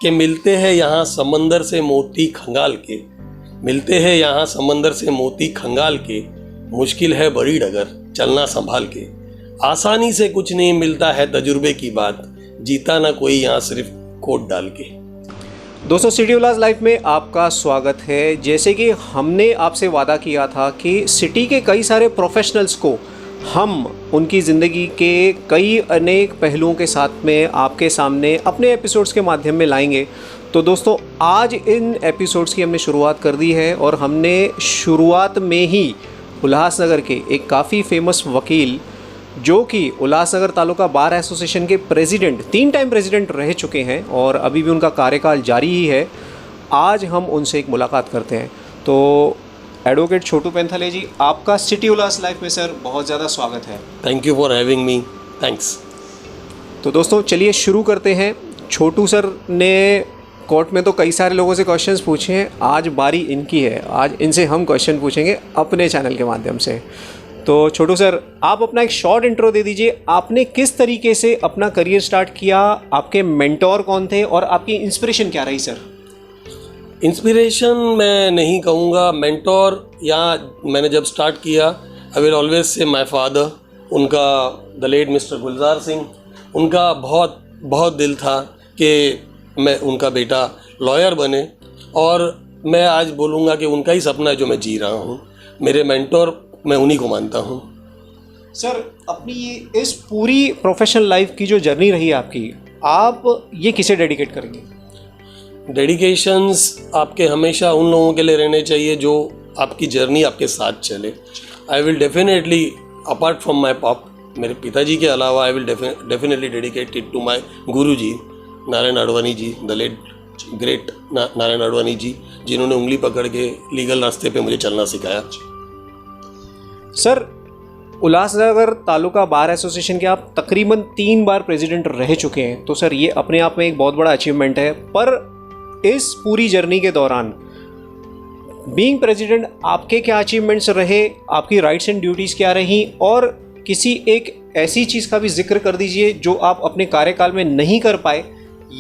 कि मिलते हैं यहाँ समंदर से मोती खंगाल के, मिलते हैं यहाँ समंदर से मोती खंगाल के, मुश्किल है बड़ी डगर चलना संभाल के, आसानी से कुछ नहीं मिलता है तजुर्बे की बात, जीता ना कोई यहाँ सिर्फ कोट डाल के। दोस्तों, सिटी उल्लास लाइफ में आपका स्वागत है। जैसे कि हमने आपसे वादा किया था कि सिटी के कई सारे प्रोफेशनल्स को हम उनकी ज़िंदगी के कई अनेक पहलुओं के साथ में आपके सामने अपने एपिसोड्स के माध्यम में लाएंगे। तो दोस्तों, आज इन एपिसोड्स की हमने शुरुआत कर दी है और हमने शुरुआत में ही उल्लासनगर के एक काफ़ी फेमस वकील, जो कि उल्लासनगर तालुका बार एसोसिएशन के प्रेसिडेंट, 3 टाइम प्रेसिडेंट रह चुके हैं और अभी भी उनका कार्यकाल जारी ही है, आज हम उनसे एक मुलाकात करते हैं। तो एडवोकेट छोटू पेंथाले जी, आपका सिटी उल्लास लाइफ में सर बहुत ज़्यादा स्वागत है। Thank you for having me. Thanks. तो दोस्तों, चलिए शुरू करते हैं। छोटू सर ने कोर्ट में तो कई सारे लोगों से क्वेश्चंस पूछे हैं, आज बारी इनकी है। आज इनसे हम क्वेश्चन पूछेंगे अपने चैनल के माध्यम से। तो छोटू सर, आप अपना एक शॉर्ट इंट्रो दे दीजिए। आपने किस तरीके से अपना करियर स्टार्ट किया, आपके मेंटोर कौन थे और आपकी इंस्पिरेशन क्या रही सर? इंस्पिरेशन मैं नहीं कहूँगा, मेंटोर यहाँ मैंने जब स्टार्ट किया, I will always say my father. उनका द लेट मिस्टर गुलजार सिंह, उनका बहुत बहुत दिल था कि मैं उनका बेटा लॉयर बने, और मैं आज बोलूँगा कि उनका ही सपना है जो मैं जी रहा हूँ। मेरे मेंटोर मैं उन्हीं को मानता हूँ। सर, अपनी ये इस पूरी प्रोफेशनल लाइफ की जो जर्नी रही आपकी, आप ये किसे डेडिकेट करेंगे? डेडिकेशंस आपके हमेशा उन लोगों के लिए रहने चाहिए जो आपकी जर्नी आपके साथ चले। I will definitely, apart from my pop, मेरे पिताजी के अलावा, I will definitely dedicate it to my guru ji Narayan Advani ji, the late great Narayan Advani ji, जिन्होंने उंगली पकड़ के लीगल रास्ते पे मुझे चलना सिखाया। Sir, Ulhasnagar taluka bar association के आप तकरीबन 3 बार प्रेसिडेंट रह चुके हैं। तो सर, ये अपने आप में एक बहुत बड़ा अचीवमेंट है। पर इस पूरी जर्नी के दौरान बीइंग प्रेसिडेंट आपके क्या अचीवमेंट्स रहे, आपकी राइट्स एंड ड्यूटीज़ क्या रहीं, और किसी एक ऐसी चीज़ का भी जिक्र कर दीजिए जो आप अपने कार्यकाल में नहीं कर पाए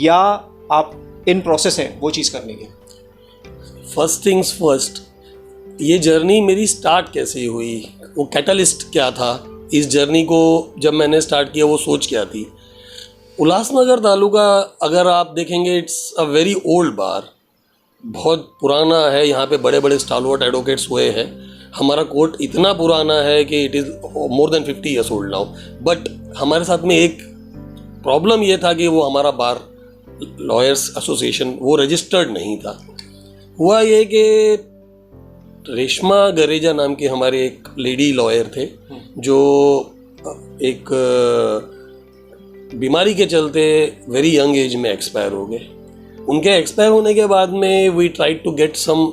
या आप इन प्रोसेस हैं वो चीज़ करने के। फर्स्ट थिंग्स फर्स्ट, ये जर्नी मेरी स्टार्ट कैसे हुई, वो कैटलिस्ट क्या था इस जर्नी को जब मैंने स्टार्ट किया, वो सोच क्या थी। उल्लासनगर तालुका अगर आप देखेंगे, इट्स अ वेरी ओल्ड बार, बहुत पुराना है। यहाँ पे बड़े बड़े स्टालवर्ट एडवोकेट्स हुए हैं। हमारा कोर्ट इतना पुराना है कि it is more than 50 years old now. But हमारे साथ में एक प्रॉब्लम ये था कि वो हमारा बार लॉयर्स एसोसिएशन वो रजिस्टर्ड नहीं था। हुआ ये कि रेशमा गरेजा नाम के हमारे एक लेडी लॉयर थे जो एक बीमारी के चलते वेरी यंग एज में एक्सपायर हो गए। उनके एक्सपायर होने के बाद में we tried to get some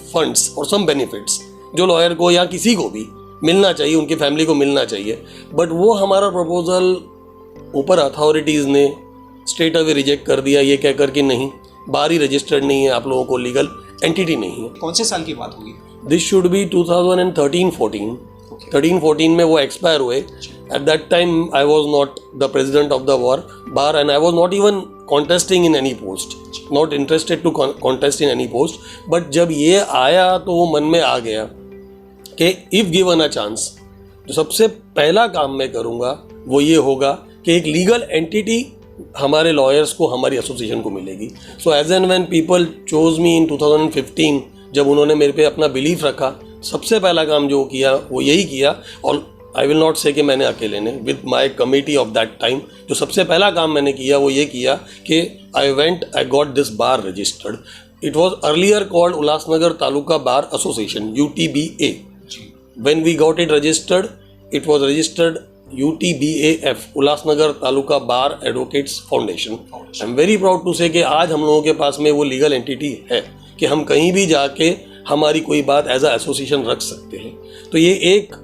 funds और सम बेनिफिट्स जो लॉयर को या किसी को भी मिलना चाहिए, उनकी फैमिली को मिलना चाहिए। बट वो हमारा प्रपोजल ऊपर अथॉरिटीज़ ने स्ट्रेट अवे रिजेक्ट कर दिया, ये कहकर कि नहीं, बार ही रजिस्टर्ड नहीं है, आप लोगों को लीगल एंटिटी नहीं है। कौन से साल की बात होगी? This should be 2013-14। 13-14 में वो एक्सपायर हुए। At that time I was not the president of the bar and I was not even contesting in any post, not interested to contest in any post. But जब ये आया तो वो मन में आ गया कि इफ़ गिवन अ चांस, जो सबसे पहला काम मैं करूँगा वो ये होगा कि एक लीगल एंटिटी हमारे लॉयर्स को, हमारी एसोसिएशन को मिलेगी। So as and when people chose me in 2015, जब उन्होंने मेरे पे अपना बिलीफ रखा, सबसे पहला काम जो किया वो यही किया। और आई विल नॉट से कि मैंने अकेले ने, with my committee of that time, जो सबसे पहला काम मैंने किया वो ये किया कि I got this bar registered. It was earlier called Ulhasnagar taluka bar association, UTBA. When we got it registered, it was registered UTBAF, Ulhasnagar taluka bar advocates foundation. I am very proud to say कि आज हम लोगों के पास में वो लीगल एंटिटी है कि हम कहीं भी जाके हमारी कोई बात एज अ एसोसिएशन रख सकते हैं। तो ये एक,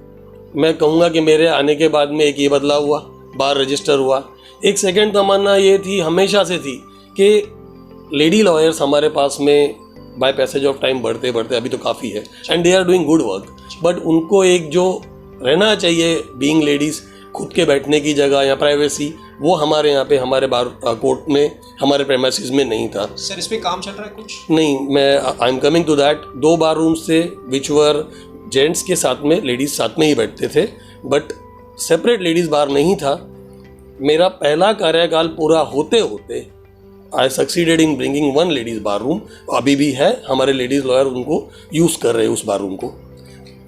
मैं कहूँगा कि मेरे आने के बाद में एक ये बदलाव हुआ, बार रजिस्टर हुआ। एक सेकेंड तमन्ना ये थी, हमेशा से थी, कि लेडी लॉयर्स हमारे पास में बाय पैसेज ऑफ टाइम बढ़ते बढ़ते अभी तो काफ़ी है and they are doing good work, but उनको एक जो रहना चाहिए बीइंग लेडीज़, खुद के बैठने की जगह या प्राइवेसी, वो हमारे यहाँ पे हमारे बार कोर्ट में हमारे प्रेमाइसिस में नहीं था। सर इस पे काम चल रहा है कुछ? नहीं, मैं I am coming to that. 2 bar rooms थे विच वर जेंट्स के साथ में, लेडीज साथ में ही बैठते थे, बट सेपरेट लेडीज बार नहीं था। मेरा पहला कार्यकाल पूरा होते होते I succeeded in bringing 1 ladies bar room. अभी भी है, हमारे लेडीज लॉयर उनको यूज़ कर रहे हैं उस बार रूम को।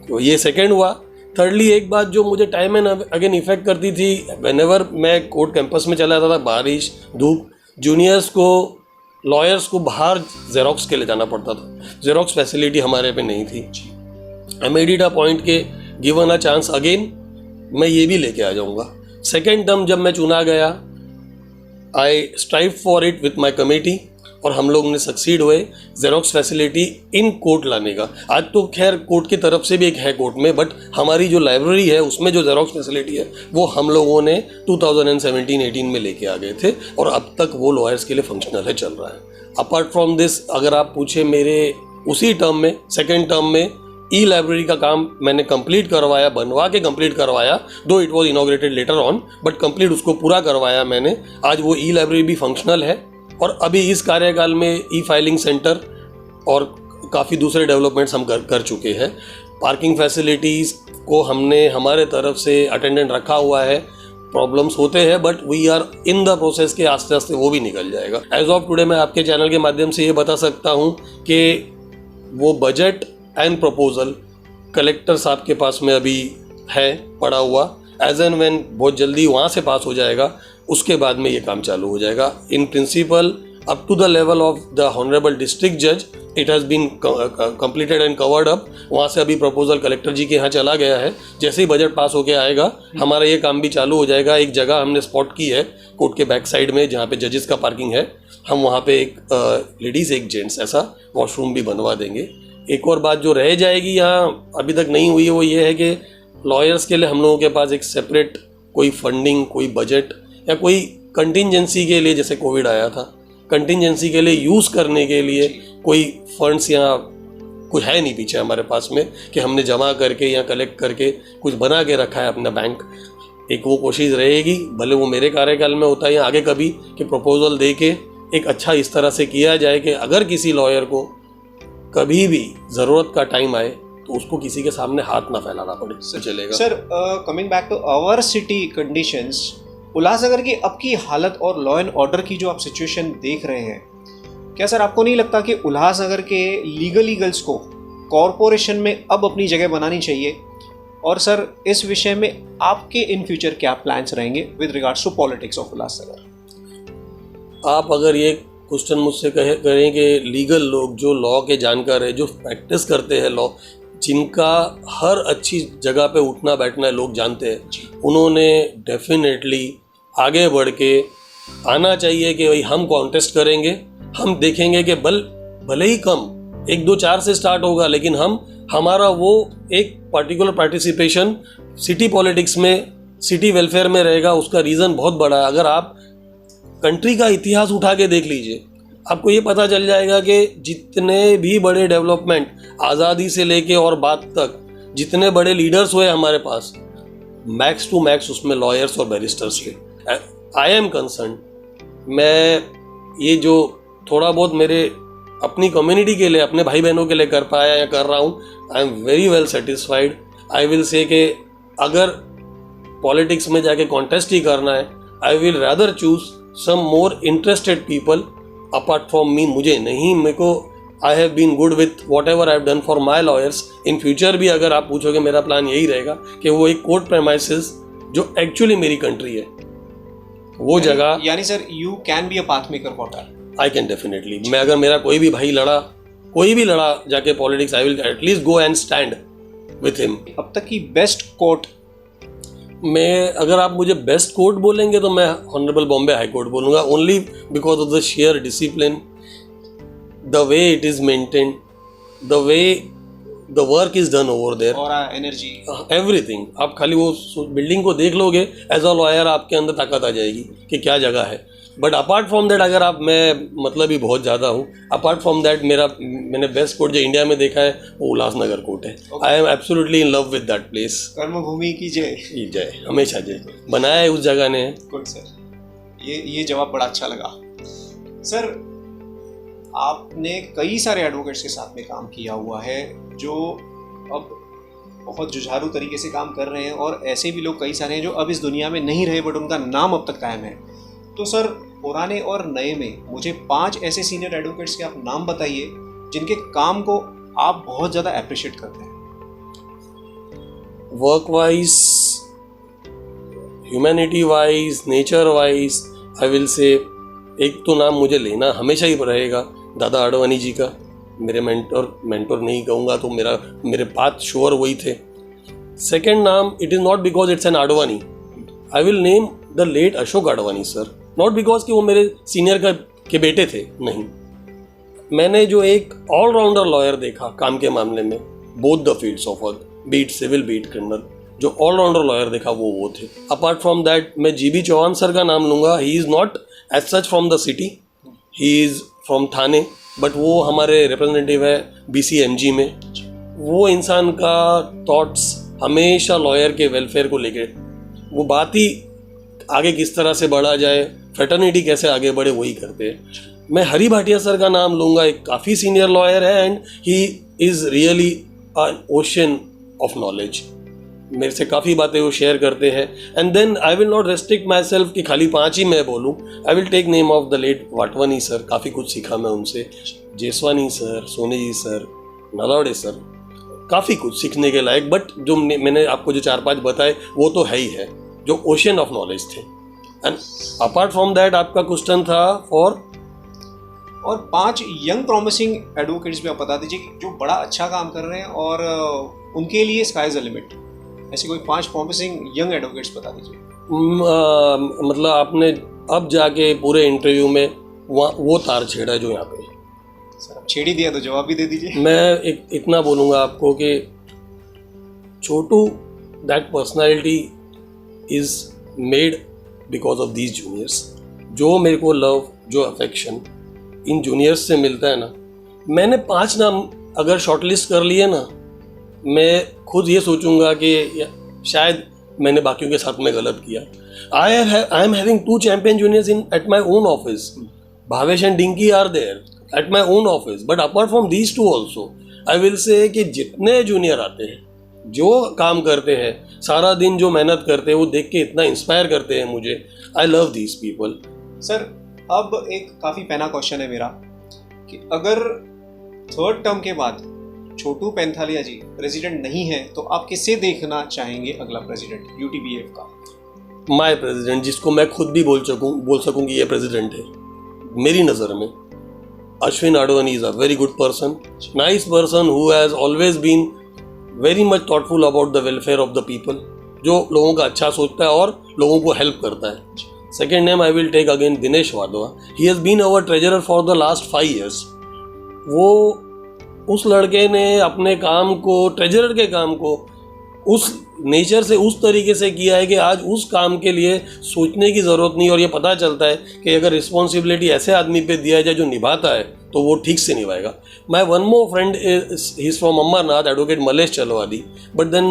तो ये सेकेंड हुआ। थर्डली, एक बात जो मुझे टाइम एंड अगेन इफेक्ट करती थी, व्हेनेवर मैं कोर्ट कैंपस में चला जाता था, बारिश धूप, जूनियर्स को, लॉयर्स को बाहर जेरोक्स के लिए जाना पड़ता था। जेरोक्स फैसिलिटी हमारे पे नहीं थी। I made it a point के गिवन अ चांस अगेन मैं ये भी लेके आ जाऊंगा। सेकेंड टर्म जब मैं चुना गया, आई strive for it with my committee और हम लोग ने सक्सीड हुए जेरोक्स फैसिलिटी इन कोर्ट लाने का। आज तो खैर कोर्ट की तरफ से भी एक है कोर्ट में, बट हमारी जो लाइब्रेरी है उसमें जो जेरोक्स फैसिलिटी है वो हम लोगों ने 2017-18 में लेके आ गए थे और अब तक वो लॉयर्स के लिए फंक्शनल है, चल रहा है। अपार्ट फ्रॉम दिस, अगर आप पूछे मेरे उसी टर्म में, सेकेंड टर्म में ई लाइब्रेरी का काम मैंने कंप्लीट करवाया, बनवा के कंप्लीट करवाया, दो it was inaugurated later on, but complete उसको पूरा करवाया मैंने। आज वो ई लाइब्रेरी भी फंक्शनल है और अभी इस कार्यकाल में ई फाइलिंग सेंटर और काफ़ी दूसरे डेवलपमेंट्स हम कर चुके हैं। पार्किंग फैसिलिटीज़ को हमने हमारे तरफ से अटेंडेंट रखा हुआ है। प्रॉब्लम्स होते हैं but we are in the process के आस्ते आस्ते वो भी निकल जाएगा। एज ऑफ टुडे मैं आपके चैनल के माध्यम से ये बता सकता हूँ कि वो बजट एंड प्रपोजल कलेक्टर साहब के पास में अभी है पड़ा हुआ। एज एंड व्हेन बहुत जल्दी वहाँ से पास हो जाएगा, उसके बाद में ये काम चालू हो जाएगा। In principle up to the level of the honourable district जज it has been completed and covered up. वहाँ से अभी प्रपोजल कलेक्टर जी के यहाँ चला गया है। जैसे ही बजट पास होके आएगा हमारा ये काम भी चालू हो जाएगा। एक जगह हमने स्पॉट की है कोर्ट के बैक साइड में जहाँ पे जजेस का पार्किंग है, हम वहाँ पे एक लेडीज़ एक जेंट्स ऐसा वॉशरूम भी बनवा देंगे। एक और बात जो रह जाएगी यहाँ अभी तक नहीं हुई है वो ये है कि लॉयर्स के लिए हम लोगों के पास एक सेपरेट कोई फंडिंग, कोई बजट या कोई कंटिंजेंसी के लिए, जैसे कोविड आया था, कंटिंजेंसी के लिए यूज़ करने के लिए कोई फंड्स यहाँ कुछ है नहीं पीछे हमारे पास में कि हमने जमा करके या कलेक्ट करके कुछ बना के रखा है अपना बैंक। एक वो कोशिश रहेगी, भले वो मेरे कार्यकाल में होता है या आगे कभी, कि प्रपोजल दे के एक अच्छा इस तरह से किया जाए कि अगर किसी लॉयर को कभी भी ज़रूरत का टाइम आए तो उसको किसी के सामने हाथ ना फैलाना पड़े, इससे चलेगा। Sir coming back to our city conditions, Ulhasnagar की अब की हालत और लॉ एंड ऑर्डर की जो आप सिचुएशन देख रहे हैं, क्या सर आपको नहीं लगता कि उल्लासनगर के लीगल ईगल्स को कॉरपोरेशन में अब अपनी जगह बनानी चाहिए? और सर इस विषय में आपके इन फ्यूचर क्या प्लान्स रहेंगे with regards to politics of Ulhasnagar? आप अगर ये क्वेश्चन मुझसे करें कि लीगल लोग जो लॉ के जानकार है, जो प्रैक्टिस करते हैं लॉ, जिनका हर अच्छी जगह पे उठना बैठना है लोग जानते हैं, उन्होंने डेफिनेटली आगे बढ़ के आना चाहिए कि भाई हम कॉन्टेस्ट करेंगे, हम देखेंगे कि भले ही कम 1, 2, 4 से स्टार्ट होगा, लेकिन हमारा वो एक पर्टिकुलर पार्टिसिपेशन सिटी पॉलिटिक्स में, सिटी वेलफेयर में रहेगा। उसका रीज़न बहुत बड़ा है। अगर आप कंट्री का इतिहास उठा के देख लीजिए, आपको ये पता चल जाएगा कि जितने भी बड़े डेवलपमेंट आज़ादी से लेके और बाद तक जितने बड़े लीडर्स हुए हमारे पास, मैक्स टू मैक्स उसमें लॉयर्स और बैरिस्टर्स थे। आई एम कंसर्न, मैं ये जो थोड़ा बहुत मेरे अपनी कम्युनिटी के लिए, अपने भाई बहनों के लिए कर पाया या कर रहा हूँ, आई am very well satisfied. I will say कि अगर पॉलिटिक्स में जाके कॉन्टेस्ट ही करना है, I will rather choose some more interested people apart from me. मुझे नहीं, मेरे को I have been good with whatever I have done for my lawyers. In future भी अगर आप पूछोगे, मेरा प्लान यही रहेगा कि वो एक कोर्ट प्रेमाइसेस जो एक्चुअली मेरी कंट्री है वो जगह, यानी sir you can be a path maker for that. I can definitely. मैं अगर मेरा कोई भी भाई कोई भी लड़ा जाके politics, I will at least go and stand with him. अब तक की बेस्ट कोर्ट, मैं अगर आप मुझे बेस्ट कोर्ट बोलेंगे तो मैं ऑनरेबल बॉम्बे हाई कोर्ट बोलूँगा, only because of the sheer discipline, the way it is maintain, the way the work is done over there, और एनर्जी, एवरीथिंग। आप खाली वो बिल्डिंग को देख लोगे, एज अ लॉयर आपके अंदर ताकत आ जाएगी कि क्या जगह है। बट अपार्ट फ्रॉम दैट, अगर आप, मैं मतलब ही बहुत ज़्यादा हूँ, अपार्ट फ्रॉम दैट मैंने बेस्ट कोर्ट जो इंडिया में देखा है वो उल्लासनगर कोर्ट है। I am absolutely in love with that place. कर्मभूमि की जय, जय, हमेशा जय। बनाया है उस जगह ने। गुड सर, ये जवाब बड़ा अच्छा लगा। सर, आपने कई सारे एडवोकेट्स के साथ में काम किया हुआ है जो अब बहुत जुझारू तरीके से काम कर रहे हैं, और ऐसे भी लोग कई सारे हैं जो अब इस दुनिया में नहीं रहे बट उनका नाम अब तक कायम है। तो सर, पुराने और नए में मुझे 5 ऐसे सीनियर एडवोकेट्स के आप नाम बताइए जिनके काम को आप बहुत ज़्यादा अप्रिशिएट करते हैं। Work wise, humanity wise, nature wise, I will से एक तो नाम मुझे लेना हमेशा ही रहेगा दादा आडवाणी जी का। मेरे मेंटोर नहीं कहूँगा तो मेरे पाथ श्योर वही थे। सेकेंड नाम, it is not because it's an Advani, I will name the late Ashok Advani sir. Not because कि वो मेरे सीनियर के बेटे थे, नहीं। मैंने जो एक ऑलराउंडर लॉयर देखा काम के मामले में, both the fields of work, be it civil be it criminal, जो ऑलराउंडर लॉयर देखा वो थे। अपार्ट फ्रॉम दैट मैं जीबी चौहान सर का नाम लूँगा। He is not as such from the city, he is from Thane, but वो हमारे रिप्रेजेंटेटिव है BCMG में। वो इंसान का थॉट्स हमेशा लॉयर के वेलफेयर को लेके, वो बात ही आगे किस तरह से बढ़ा जाए, फ्रेटर्निटी कैसे आगे बढ़े, वही करते हैं। मैं हरी भाटिया सर का नाम लूँगा, एक काफ़ी सीनियर लॉयर है and he is really an ocean of knowledge. मेरे से काफ़ी बातें वो शेयर करते हैं। And then I will not restrict my self कि खाली 5 ही मैं बोलूँ। I will take name of the late Watwani sir, काफ़ी कुछ सीखा मैं उनसे। Jeswani sir, Soni ji sir, Nalawade sir, काफ़ी कुछ सीखने के लायक। बट जो मैंने आपको जो 4-5 बताए वो तो है ही है, जो ओशन ऑफ नॉलेज थे। एंड अपार्ट फ्रॉम दैट आपका क्वेश्चन था और 5 यंग प्रॉमिसिंग एडवोकेट्स भी आप बता दीजिए जो बड़ा अच्छा काम कर रहे हैं और उनके लिए स्काई इज द लिमिट। ऐसे कोई 5 प्रॉमिसिंग यंग एडवोकेट्स बता दीजिए। मतलब आपने अब जाके पूरे इंटरव्यू में वो तार छेड़ा जो यहाँ पे। सर, अब छेड़ ही दिया तो जवाब भी दे दीजिए। मैं इतना बोलूँगा आपको कि Chhotu, that personality is made because of these juniors. जो मेरे को लव, जो अफेक्शन इन जूनियर्स से मिलता है ना, मैंने 5 नाम अगर शॉर्टलिस्ट कर लिए ना, मैं खुद ये सोचूंगा कि शायद मैंने बाकियों के साथ में गलत किया। I am having 2 champion juniors at my own office. Bhavesh and Dinki are there at my own office, but apart from these 2 also I will say कि जितने जूनियर आते हैं, जो काम करते हैं, सारा दिन जो मेहनत करते हैं, वो देख के इतना इंस्पायर करते हैं मुझे। I love these people. Sir, अब एक काफ़ी पैना क्वेश्चन है मेरा कि अगर 3rd टर्म के बाद छोटू पैंथालिया जी प्रेसिडेंट नहीं है तो आप किससे देखना चाहेंगे अगला प्रेसिडेंट UTBF का? माय प्रेसिडेंट, जिसको मैं खुद भी बोल सकूं कि ये प्रेसिडेंट है मेरी नज़र में। Ashwin Advani is a very good person, nice person who has always been very much thoughtful about the welfare of the people, जो लोगों का अच्छा सोचता है और लोगों को हेल्प करता है। Second name I will take again Dinesh Wadhwa. He has been our treasurer for the last 5 years। वो उस लड़के ने अपने काम को, ट्रेजरर के काम को उस नेचर से उस तरीके से किया है कि आज उस काम के लिए सोचने की ज़रूरत नहीं। और ये पता चलता है कि अगर रिस्पॉन्सिबिलिटी ऐसे आदमी पे दिया जाए जो निभाता है तो वो ठीक से निभाएगा। My one more friend he is from Amarnath, advocate Malesh Chalwadi, but then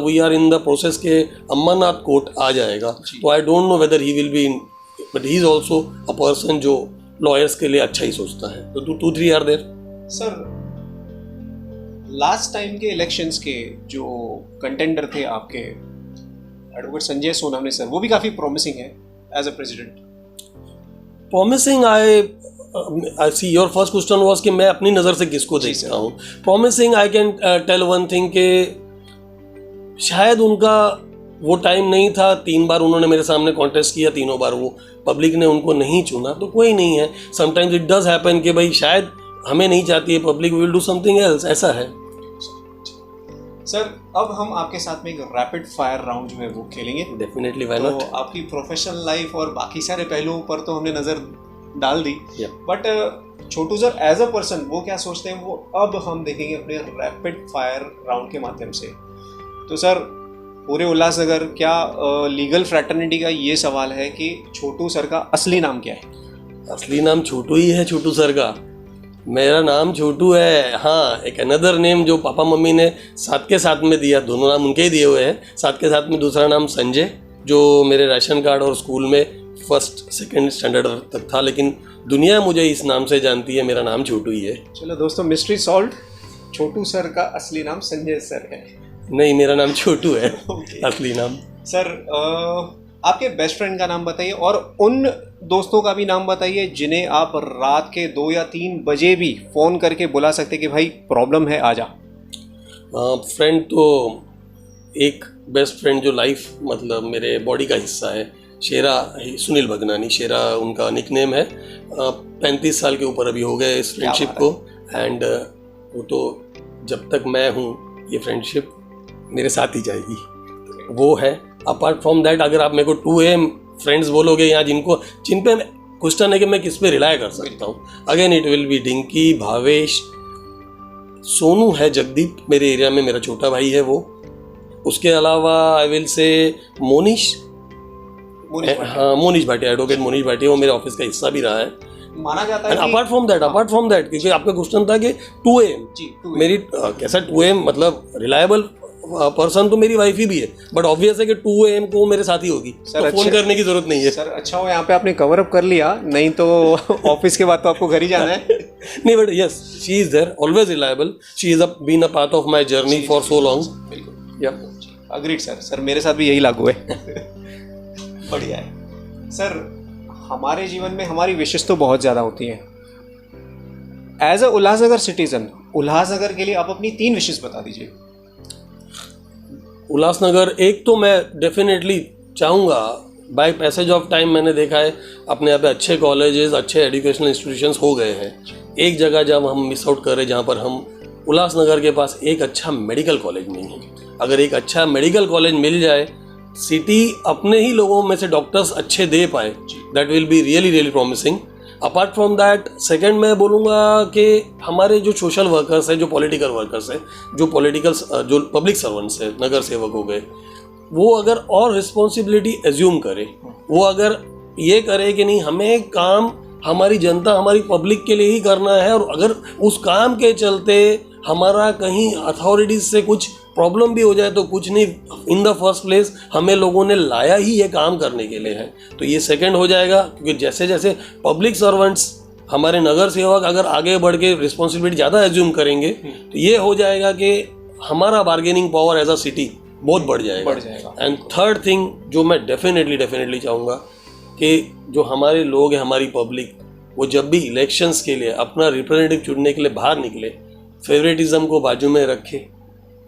we are in the process के अमरनाथ कोर्ट आ जाएगा, तो I don't know whether he will be in, but he is also a person जो लॉयर्स के लिए अच्छा ही सोचता है। तो 2-3 are there. Sir, last time के इलेक्शंस के जो कंटेंडर थे आपके, एडवोकेट संजय सोनावने सर, वो भी काफ़ी प्रॉमिसिंग है as a president. Promising, I see your first question was कि मैं अपनी नज़र से किसको देखता हूँ। Promising, I can tell one thing कि शायद उनका वो टाइम नहीं था। 3 बार उन्होंने मेरे सामने कॉन्टेस्ट किया, तीनों बार वो पब्लिक ने उनको नहीं चुना, तो कोई नहीं है। समटाइम्स इट डज हैपन कि भाई शायद हमें नहीं चाहती है public, we will do something else, ऐसा है। सर, अब हम आपके साथ में एक रैपिड फायर राउंड जो है वो खेलेंगे। डेफिनेटली, व्हाई तो नॉट। आपकी प्रोफेशनल लाइफ और बाकी सारे पहलुओं पर तो हमने नज़र डाल दी, but Chhotu sir as a person वो क्या सोचते हैं वो अब हम देखेंगे अपने रैपिड फायर राउंड के माध्यम से। तो सर, पूरे उल्लासनगर क्या लीगल फ्रैटर्निटी का ये सवाल है कि छोटू सर का असली नाम क्या है? असली नाम छोटू ही है, छोटू सर का। मेरा नाम छोटू है। हाँ, एक अनदर नेम जो पापा मम्मी ने साथ के साथ में दिया, दोनों नाम उनके ही दिए हुए हैं, साथ के साथ में दूसरा नाम संजय, जो मेरे राशन कार्ड और स्कूल में फर्स्ट सेकंड स्टैंडर्ड तक था, लेकिन दुनिया मुझे इस नाम से जानती है, मेरा नाम छोटू ही है। चलो दोस्तों, मिस्ट्री सॉल्व। छोटू सर का असली नाम संजय सर है। नहीं, मेरा नाम छोटू है। असली नाम। सर आपके बेस्ट फ्रेंड का नाम बताइए और उन दोस्तों का भी नाम बताइए जिन्हें आप रात के 2 या 3 बजे भी फ़ोन करके बुला सकते कि भाई प्रॉब्लम है, आ जा। फ्रेंड तो एक बेस्ट फ्रेंड जो लाइफ मतलब मेरे बॉडी का हिस्सा है, शेरा, सुनील भगनानी, शेरा उनका निकनेम है। 35 साल के ऊपर अभी हो गए इस फ्रेंडशिप को, एंड वो तो जब तक मैं हूँ ये फ्रेंडशिप मेरे साथ ही जाएगी, वो है। अपार्ट फ्रॉम दैट, अगर आप मेरे को 2 AM फ्रेंड्स बोलोगे यहाँ जिन पे क्वेश्चन है कि मैं किस पे रिलाय कर सकता हूँ, again it will be dinky, Bhavesh, Sonu है, जगदीप मेरे एरिया में मेरा छोटा भाई है वो। उसके अलावा आई विल से मोनिश, हाँ मोनिश भाटिया, एडवोकेट मोनिश भाटिया, वो मेरे ऑफिस का हिस्सा भी रहा है, माना जाता है। अपार्ट फ्रॉम दैट क्योंकि आपका क्वेश्चन था कि 2 AM मेरी कैसा 2 AM मतलब रिलायबल पर्सन तो मेरी वाइफ ही भी है, बट ऑब्वियस है कि 2 AM को मेरे साथ ही होगी, तो फोन करने की जरूरत नहीं है। सर अच्छा हो यहाँ पे आपने कवर अप कर लिया, नहीं तो ऑफिस के बाद तो आपको घर ही जाना है। नहीं, but yes, she is there, always reliable, she is been a part of my journey for so long. बिल्कुल, या अग्रीड सर मेरे साथ भी यही लागू है। बढ़िया है सर। हमारे जीवन में हमारी विशेष तो बहुत ज़्यादा होती हैं। As a Ulhasnagar citizen, Ulhasnagar के लिए आप अपनी 3 विशेष बता दीजिए। उल्लासनगर, एक तो मैं डेफिनेटली चाहूँगा, बाय पैसेज ऑफ टाइम मैंने देखा है अपने यहाँ पे अच्छे कॉलेजेस, अच्छे एजुकेशनल इंस्टीट्यूशंस हो गए हैं। एक जगह जब हम मिस आउट कर रहे जहाँ पर हम, उल्लासनगर के पास एक अच्छा मेडिकल कॉलेज नहीं है। अगर एक अच्छा मेडिकल कॉलेज मिल जाए, सिटी अपने ही लोगों में से डॉक्टर्स अच्छे दे पाए, that will be really really promising. Apart from that, second मैं बोलूँगा कि हमारे जो सोशल वर्कर्स हैं, जो पॉलिटिकल वर्कर्स हैं, जो पब्लिक सर्वेंट्स हैं, नगर सेवक हो गए, वो अगर और रिस्पॉन्सिबिलिटी एज्यूम करे, वो अगर ये करे कि नहीं हमें काम हमारी जनता, हमारी पब्लिक के लिए ही करना है, और अगर उस काम के चलते हमारा कहीं अथॉरिटीज से कुछ प्रॉब्लम भी हो जाए तो कुछ नहीं, इन द फर्स्ट प्लेस हमें लोगों ने लाया ही ये काम करने के लिए है, तो ये सेकंड हो जाएगा। क्योंकि जैसे जैसे पब्लिक सर्वेंट्स, हमारे नगर सेवक अगर आगे बढ़ के रिस्पॉन्सिबिलिटी ज़्यादा एज्यूम करेंगे तो ये हो जाएगा कि हमारा bargaining power as a city बहुत बढ़ जाएगा। एंड थर्ड थिंग जो मैं डेफिनेटली चाहूँगा कि जो हमारे लोग हैं, हमारी पब्लिक, वो जब भी इलेक्शंस के लिए अपना रिप्रेजेंटेटिव चुनने के लिए बाहर निकले, फेवरेटिज्म को बाजू में रखे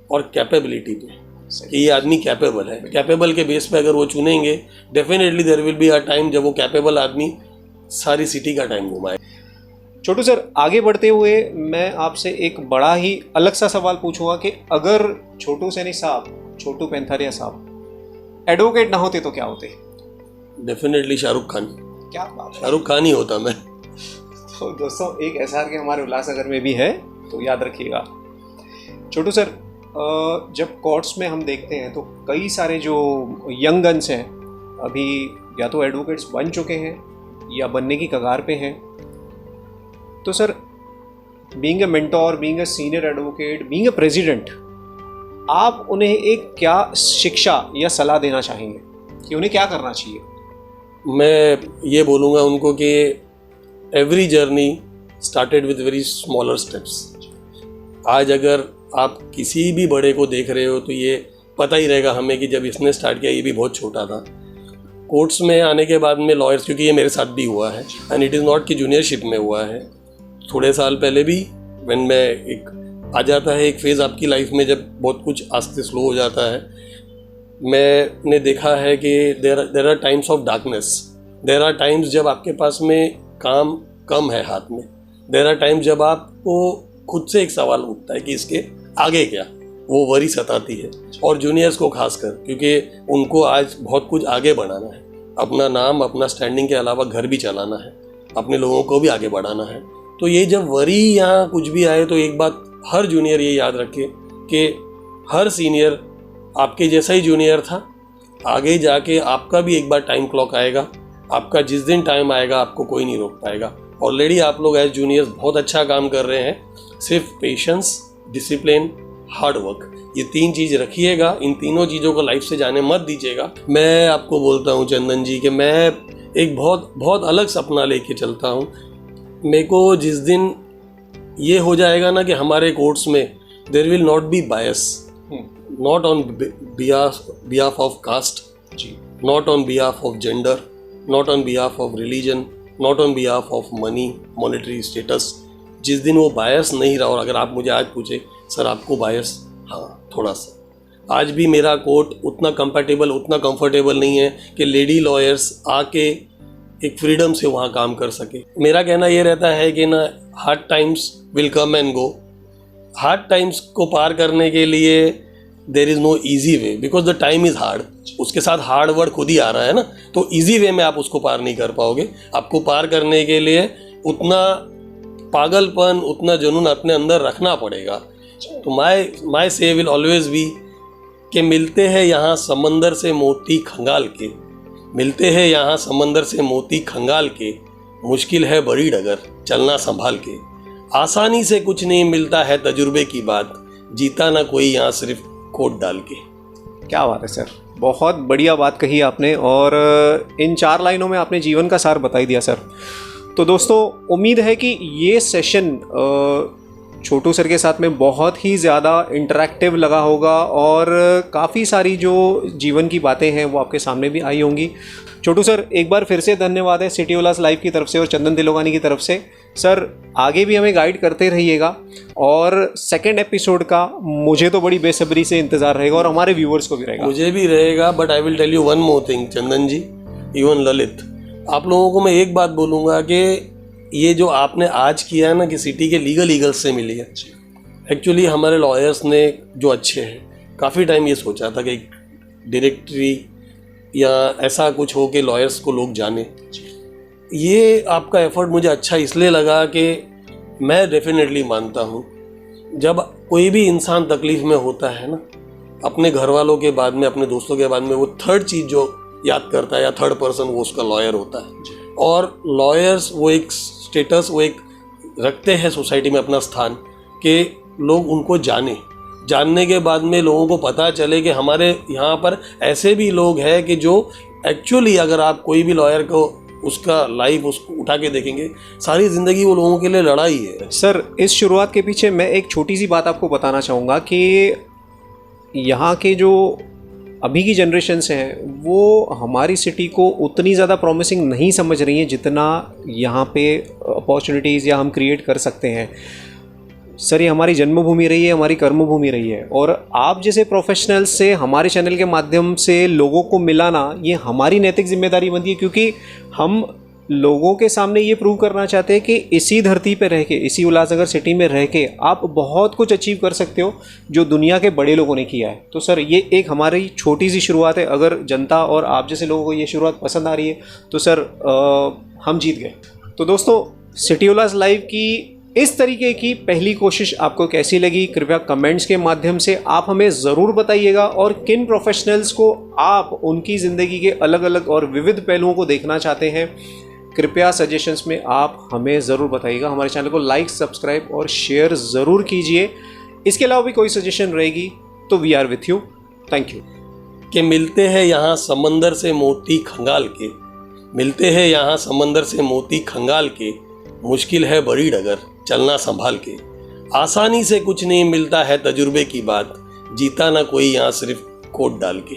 और कैपेबिलिटी पे कि ये आदमी कैपेबल है, कैपेबल के बेस पे अगर वो चुनेंगे, definitely there will be a time जब वो कैपेबल आदमी सारी सिटी का टाइम घुमाए। छोटू सर, आगे बढ़ते हुए मैं आपसे एक बड़ा ही अलग सा सवाल पूछूंगा कि अगर छोटू सैनी साहब, छोटू पेंथारिया साहब एडवोकेट ना होते तो क्या होते? डेफिनेटली शाहरुख खान। क्या बात है, शाहरुख खान ही होता मैं। तो दोस्तों एक एसआर के हमारे उल्लासनगर में भी है, तो याद रखिएगा। छोटू सर, जब कोर्ट्स में हम देखते हैं तो कई सारे जो यंग गन्स हैं अभी या तो एडवोकेट्स बन चुके हैं या बनने की कगार पे हैं, तो sir being a mentor, being a senior advocate, being a president, आप उन्हें एक क्या शिक्षा या सलाह देना चाहेंगे कि उन्हें क्या करना चाहिए? मैं ये बोलूँगा उनको कि every journey started with very smaller steps. आज अगर आप किसी भी बड़े को देख रहे हो तो ये पता ही रहेगा हमें कि जब इसने स्टार्ट किया ये भी बहुत छोटा था। कोर्ट्स में आने के बाद में लॉयर्स, क्योंकि ये मेरे साथ भी हुआ है एंड इट इज़ नॉट कि जूनियरशिप में हुआ है, थोड़े साल पहले भी व्हेन मैं एक आ जाता है एक फेज़ आपकी लाइफ में जब बहुत कुछ आस्ते स्लो हो जाता है, मैंने देखा है कि there are times of darkness, there are times जब आपके पास में काम कम है हाथ में, देर आर टाइम्स जब आपको खुद से एक सवाल उठता है कि इसके आगे क्या, वो वरी सताती है। और जूनियर्स को खासकर, क्योंकि उनको आज बहुत कुछ आगे बढ़ाना है, अपना नाम, अपना स्टैंडिंग के अलावा घर भी चलाना है, अपने लोगों को भी आगे बढ़ाना है। तो ये जब वरी यहाँ कुछ भी आए तो एक बात हर जूनियर ये याद रखे कि हर सीनियर आपके जैसा ही जूनियर था, आगे जाके आपका भी एक बार टाइम क्लॉक आएगा, आपका जिस दिन टाइम आएगा आपको कोई नहीं रोक पाएगा। ऑलरेडी आप लोग एज जूनियर्स बहुत अच्छा काम कर रहे हैं, सिर्फ पेशेंस, डिसिप्लिन, हार्ड वर्क, ये 3 चीज़ रखिएगा। इन तीनों चीज़ों को लाइफ से जाने मत दीजिएगा। मैं आपको बोलता हूँ चंदन जी कि मैं एक बहुत बहुत अलग सपना लेके चलता हूँ। मेरे को जिस दिन ये हो जाएगा ना कि हमारे कोर्ट्स में there will not be bias, not on behalf of caste, not on behalf of gender, not on behalf of religion, not on behalf of money, monetary status, जिस दिन वो बायस नहीं रहा। और अगर आप मुझे आज पूछे सर आपको बायस, हाँ थोड़ा सा, आज भी मेरा कोर्ट उतना कंफर्टेबल, उतना कंफर्टेबल नहीं है कि लेडी लॉयर्स आके एक फ्रीडम से वहाँ काम कर सके। मेरा कहना ये रहता है कि ना, hard times will come and go. Hard times को पार करने के लिए there is no easy way, because the time is hard. उसके साथ हार्ड वर्ड खुद ही आ रहा है ना, तो ईजी वे में आप उसको पार नहीं कर पाओगे। आपको पार करने के लिए उतना पागलपन, उतना जुनून अपने अंदर रखना पड़ेगा। तो माय से विल ऑलवेज बी कि मिलते हैं यहाँ समंदर से मोती खंगाल के, मिलते हैं यहाँ समंदर से मोती खंगाल के, मुश्किल है बड़ी डगर चलना संभाल के, आसानी से कुछ नहीं मिलता है तजुर्बे की बात, जीता ना कोई यहाँ सिर्फ कोट डाल के। क्या बात है सर, बहुत बढ़िया बात कही आपने, और इन 4 लाइनों में आपने जीवन का सार बता ही दिया सर। तो दोस्तों, उम्मीद है कि ये सेशन छोटू सर के साथ में बहुत ही ज़्यादा इंटरेक्टिव लगा होगा और काफ़ी सारी जो जीवन की बातें हैं वो आपके सामने भी आई होंगी। छोटू सर, एक बार फिर से धन्यवाद है सिटी उल्लास लाइव की तरफ से और चंदन दिलोगानी की तरफ से। सर आगे भी हमें गाइड करते रहिएगा, और सेकंड एपिसोड का मुझे तो बड़ी बेसब्री से इंतज़ार रहेगा और हमारे व्यूअर्स को भी रहेगा। मुझे भी रहेगा, but I will tell you one more thing Chandan ji, even Lalit, आप लोगों को मैं एक बात बोलूँगा कि ये जो आपने आज किया है ना कि सिटी के लीगल ईगल्स से मिली है, एक्चुअली हमारे लॉयर्स ने जो अच्छे हैं, काफ़ी टाइम ये सोचा था कि डायरेक्टरी या ऐसा कुछ हो कि लॉयर्स को लोग जाने। ये आपका एफर्ट मुझे अच्छा इसलिए लगा कि मैं डेफिनेटली मानता हूँ जब कोई भी इंसान तकलीफ़ में होता है ना, अपने घर वालों के बाद में, अपने दोस्तों के बाद में, वो थर्ड चीज़ जो याद करता है या थर्ड पर्सन, वो उसका लॉयर होता है। और लॉयर्स वो एक स्टेटस, वो एक रखते हैं सोसाइटी में अपना स्थान, कि लोग उनको जानने के बाद में लोगों को पता चले कि हमारे यहाँ पर ऐसे भी लोग हैं कि जो एक्चुअली, अगर आप कोई भी लॉयर को उसका लाइफ उसको उठा के देखेंगे, सारी ज़िंदगी वो लोगों के लिए लड़ाई है। सर, इस शुरुआत के पीछे मैं एक छोटी सी बात आपको बताना चाहूँगा कि यहाँ के जो अभी की जनरेशन्स हैं वो हमारी सिटी को उतनी ज़्यादा प्रॉमिसिंग नहीं समझ रही हैं जितना यहाँ पे अपॉर्चुनिटीज़ या हम क्रिएट कर सकते हैं। सर, ये हमारी जन्मभूमि रही है, हमारी कर्मभूमि रही है, और आप जैसे प्रोफेशनल्स से हमारे चैनल के माध्यम से लोगों को मिलाना, ये हमारी नैतिक जिम्मेदारी बनती है, क्योंकि हम लोगों के सामने ये प्रूव करना चाहते हैं कि इसी धरती पे रह के, इसी उल्लासनगर सिटी में रह के आप बहुत कुछ अचीव कर सकते हो जो दुनिया के बड़े लोगों ने किया है। तो सर, ये एक हमारी छोटी सी शुरुआत है। अगर जनता और आप जैसे लोगों को ये शुरुआत पसंद आ रही है तो सर हम जीत गए। तो दोस्तों, सिटी उल्लास लाइव की इस तरीके की पहली कोशिश आपको कैसी लगी, कृपया कमेंट्स के माध्यम से आप हमें ज़रूर बताइएगा, और किन प्रोफेशनल्स को आप उनकी ज़िंदगी के अलग अलग और विविध पहलुओं को देखना चाहते हैं, कृपया सजेशंस में आप हमें ज़रूर बताइएगा। हमारे चैनल को लाइक, सब्सक्राइब और शेयर ज़रूर कीजिए। इसके अलावा भी कोई सजेशन रहेगी तो we are with you. Thank you. कि मिलते हैं यहाँ समंदर से मोती खंगाल के, मिलते हैं यहाँ समंदर से मोती खंगाल के, मुश्किल है बड़ी डगर चलना संभाल के, आसानी से कुछ नहीं मिलता है तजुर्बे की बात, जीता ना कोई यहाँ सिर्फ कोट डाल के।